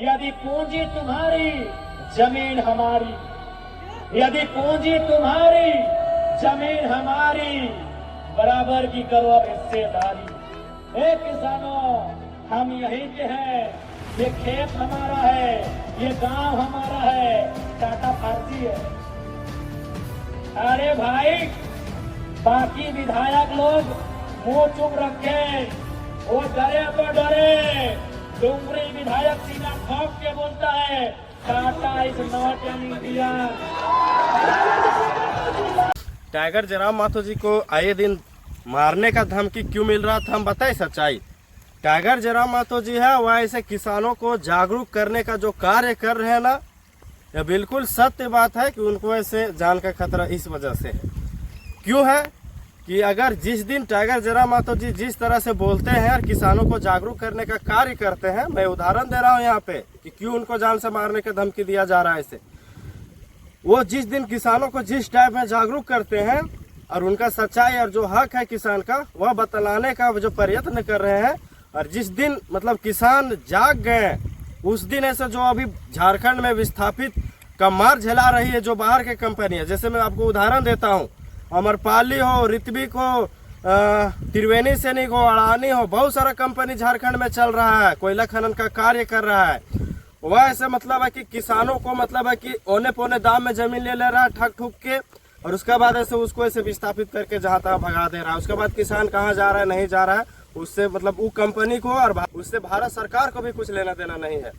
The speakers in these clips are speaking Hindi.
यदि पूंजी तुम्हारी जमीन हमारी, यदि पूंजी तुम्हारी जमीन हमारी, बराबर की करो अब हिस्सेदारी। ए किसानों, हम यहीं के हैं, ये खेत हमारा है, ये गांव हमारा है, टाटा फार्सी है। अरे भाई, बाकी विधायक लोग मुंह चुप रखे, वो डरे तो डरे। डुंगरी विधायक सीना ठोक के बोलता है, Tata is not an India. Tiger Jairam Mathur ji को आए दिन मारने का धमकी क्यों मिल रहा था, हम बताएं सच्चाई। टाइगर जयराम माथुर जी है वह ऐसे किसानों को जागरूक करने का जो कार्य कर रहे हैं ना, यह बिल्कुल सत्य बात है कि उनको ऐसे जान का खतरा इस वजह से है। क्यों है कि अगर जिस दिन टाइगर जयराम माथुर जी जिस तरह से बोलते हैं और किसानों को जागरूक करने का कार्य करते हैं, मैं उदाहरण दे रहा हूं यहाँ पे कि क्यों उनको जान से मारने का धमकी दिया जा रहा है ऐसे। वो जिस दिन किसानों को जिस टाइप में जागरूक करते हैं और उनका सच्चाई और जो हक है किसान का वह बतलाने का जो प्रयत्न कर रहे हैं, और जिस दिन मतलब किसान जाग गए उस दिन ऐसा जो अभी झारखंड में विस्थापित का मार झेला रही है जो बाहर के कंपनी है, जैसे मैं आपको उदाहरण देता हूँ, अमरपाली हो, ऋत्विक हो, त्रिवेणी सैनिक हो, अडानी हो, बहुत सारा कंपनी झारखंड में चल रहा है, कोयला खनन का कार्य कर रहा है। वह ऐसे मतलब है कि किसानों को मतलब है कि औने पौने दाम में जमीन ले रहा है ठग ठुक के, और उसके बाद ऐसे उसको ऐसे विस्थापित करके जहाँ तक भगा दे रहा है। उसके बाद किसान कहाँ जा रहा है नहीं जा रहा है उससे मतलब वो कंपनी को और उससे भारत सरकार को भी कुछ लेना देना नहीं है।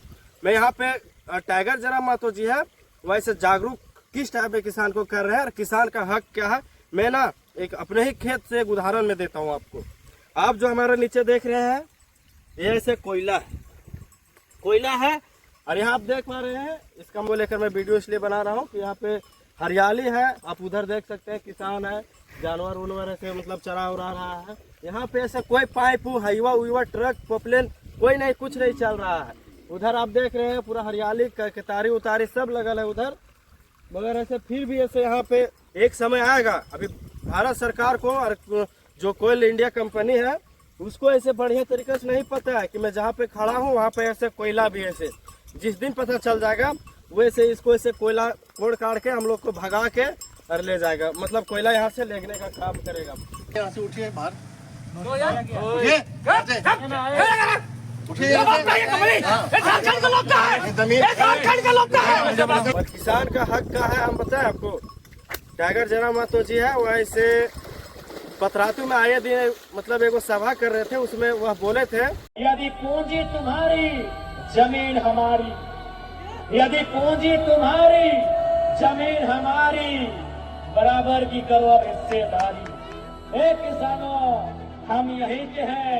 मैं यहाँ पे टाइगर जयराम माथुर जी है वैसे जागरूक किस टाइप के किसान को कर रहे हैं और किसान का हक क्या है, मैं ना एक अपने ही खेत से एक उदाहरण में देता हूँ आपको। आप जो हमारे नीचे देख रहे हैं ये ऐसे कोयला है, कोयला है, और यहाँ आप देख पा रहे हैं इसका वो लेकर मैं वीडियो इसलिए बना रहा हूँ कि यहाँ पे हरियाली है। आप उधर देख सकते हैं किसान है, जानवर उनवर ऐसे मतलब चरा उड़ा रहा है। यहाँ पे ऐसे कोई पाइप हाईवा उईवा ट्रक पॉपलेन कोई नहीं, कुछ नहीं चल रहा है। उधर आप देख रहे हैं पूरा हरियाली कितारी उतारी सब लगल है उधर, मगर ऐसे फिर भी ऐसे यहाँ पे एक समय आएगा, अभी भारत सरकार को और जो कोयल इंडिया कंपनी है उसको ऐसे बढ़िया तरीके से नहीं पता है कि मैं जहाँ पे खड़ा हूँ वहाँ पे ऐसे कोयला भी ऐसे जिस दिन पता चल जाएगा वैसे इसको ऐसे कोयला कोड़ काट के हम लोग को भगा के और ले जाएगा, मतलब कोयला यहाँ से लेने का काम करेगा। यहाँ से उठिए बाहर, और किसान का हक का है हम बताएं आपको। टाइगर जयराम माथुर जी है वह ऐसे पतरातू में आए दिन मतलब एगो सभा कर रहे थे, उसमें वह बोले थे, यदि पूंजी तुम्हारी जमीन हमारी, यदि पूंजी तुम्हारी जमीन हमारी, बराबर की करो अब हिस्सेदारी। ए किसानों, हम यहीं के हैं,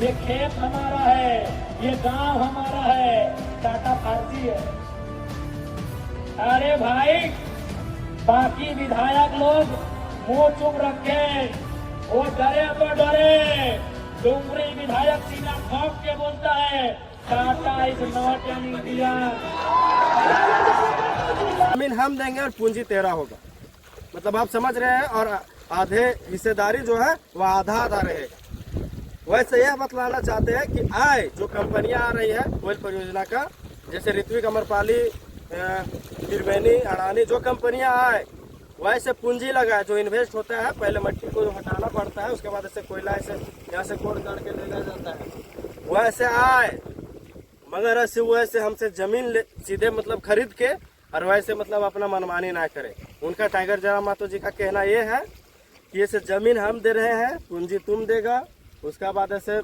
ये खेत हमारा है, ये गांव हमारा है, टाटा फार्सी है। अरे भाई, बाकी विधायक लोग मुंह चुप रखे, वो डरे तो डरे। डुंगरी विधायक सीना ठोक के बोलता है, Tata is not an India. जमीन हम देंगे और पूंजी तेरा होगा, मतलब आप समझ रहे हैं, और आधे हिस्सेदारी जो है वह आधा आधा रहेगा। वैसे यह बतलाना चाहते हैं कि आय जो कंपनियां आ रही है कोयल परियोजना का, जैसे ऋत्विक, अमरपाली, त्रिवेणी, अडानी, जो कंपनियां आए वैसे पूंजी लगा जो इन्वेस्ट होता है, पहले मट्टी को हटाना पड़ता है, उसके बाद ऐसे कोयला ऐसे यहाँ से कोड़ काट के ले जाता है, वैसे आए, मगर ऐसे वैसे हमसे जमीन सीधे मतलब खरीद के और वैसे मतलब अपना मनमानी ना करे। उनका टाइगर जयराम माथुर जी का कहना ये है कि ऐसे जमीन हम दे रहे हैं, पूंजी तुम देगा, उसका बाद ऐसे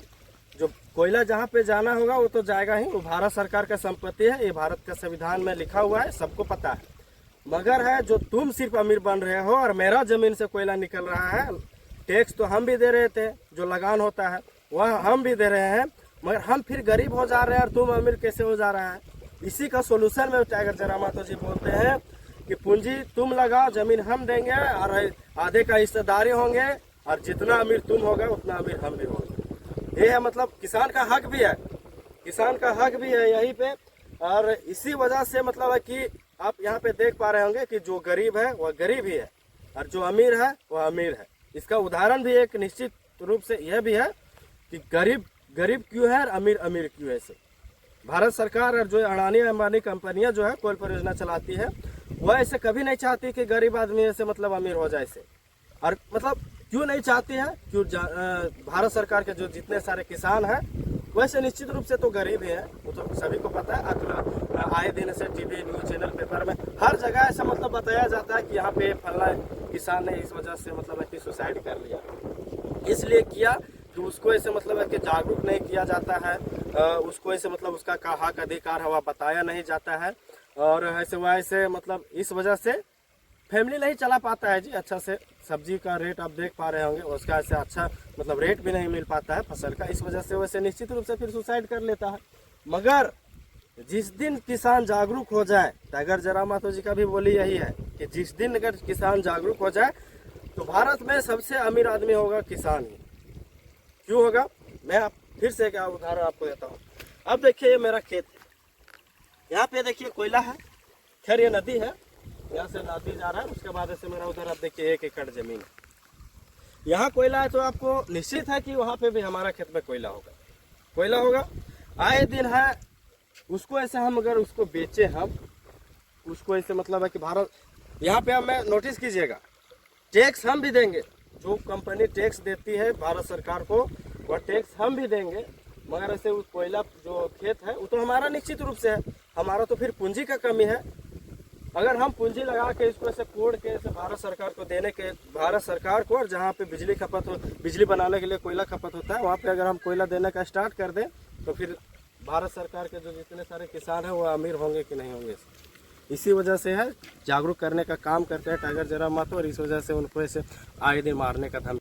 जो कोयला जहाँ पे जाना होगा वो तो जाएगा ही, वो भारत सरकार का संपत्ति है, ये भारत का संविधान में लिखा हुआ है, सबको पता है। मगर है जो तुम सिर्फ अमीर बन रहे हो और मेरा जमीन से कोयला निकल रहा है, टैक्स तो हम भी दे रहे थे, जो लगान होता है वह हम भी दे रहे हैं, मगर हम फिर गरीब हो जा रहे हैं और तुम अमीर कैसे हो जा रहा है। इसी का सोल्यूशन में टाइगर जयराम माथुर जी बोलते हैं कि पूंजी तुम लगाओ, जमीन हम देंगे और आधे का हिस्सेदारी होंगे, और जितना अमीर तुम होगा उतना अमीर हम भी होंगे। ये है मतलब किसान का हक भी है, किसान का हक भी है यहीं पे। और इसी वजह से मतलब है कि आप यहाँ पे देख पा रहे होंगे कि जो गरीब है वह गरीब ही है और जो अमीर है वह अमीर है। इसका उदाहरण भी एक निश्चित रूप से यह भी है कि गरीब गरीब क्यों है और अमीर अमीर क्यों है। भारत सरकार और जो अडानी अंबानी कंपनियां जो है कोल परियोजना चलाती है, वह ऐसे कभी नहीं चाहती कि गरीब आदमी ऐसे मतलब अमीर हो जाए से। और मतलब क्यों नहीं चाहती है? क्यों भारत सरकार के जो जितने सारे किसान हैं वैसे निश्चित रूप से तो गरीब ही है, वो तो सभी को पता है। आए दिन से टीवी न्यूज चैनल पेपर में हर जगह ऐसा मतलब बताया जाता है कि यहाँ पे फलना किसान ने इस वजह से मतलब है कि सुसाइड कर लिया। इसलिए किया कि उसको ऐसे मतलब है कि जागरूक नहीं किया जाता है, उसको ऐसे मतलब उसका हक अधिकार हवा बताया नहीं जाता है, और ऐसे वैसे मतलब इस वजह से फैमिली नहीं चला पाता है जी अच्छा से। सब्जी का रेट आप देख पा रहे होंगे, उसका ऐसे अच्छा मतलब रेट भी नहीं मिल पाता है फसल का, इस वजह से वैसे निश्चित रूप से फिर सुसाइड कर लेता है। मगर जिस दिन किसान जागरूक हो जाए, टाइगर जयराम माथुर जी का भी बोली यही है कि जिस दिन अगर किसान जागरूक हो जाए तो भारत में सबसे अमीर आदमी होगा किसान ही। क्यों होगा? मैं फिर से एक उदाहरण आपको देता हूँ। अब देखिए ये मेरा खेत है, यहाँ पे देखिए कोयला है, खैर ये नदी है, यहाँ से नदी जा रहा है, उसके बाद से मेरा उधर आप देखिए 1 एकड़ जमीन है, यहाँ कोयला है, तो आपको निश्चित है कि वहाँ पे भी हमारा खेत में कोयला होगा, कोयला होगा आए दिन है। उसको ऐसे हम अगर उसको बेचे, हम उसको ऐसे मतलब है कि भारत यहाँ पे हमें नोटिस कीजिएगा, टैक्स हम भी देंगे, जो कंपनी टैक्स देती है भारत सरकार को वह टैक्स हम भी देंगे। मगर ऐसे उस कोयला जो खेत है वो तो हमारा निश्चित रूप से है, हमारा तो फिर पूंजी का कमी है। अगर हम पूंजी लगा के इसको ऐसे कोड़ के ऐसे भारत सरकार को देने के, भारत सरकार को, और जहाँ पे बिजली खपत हो, बिजली बनाने के लिए कोयला खपत होता है, वहाँ पे अगर हम कोयला देने का स्टार्ट कर दें तो फिर भारत सरकार के जो जितने सारे किसान हैं वो अमीर होंगे कि नहीं होंगे। इसी वजह से है जागरूक करने का काम करते हैं टाइगर जयराम माथुर, और इस वजह से उनको ऐसे आए दिन मारने का धमकी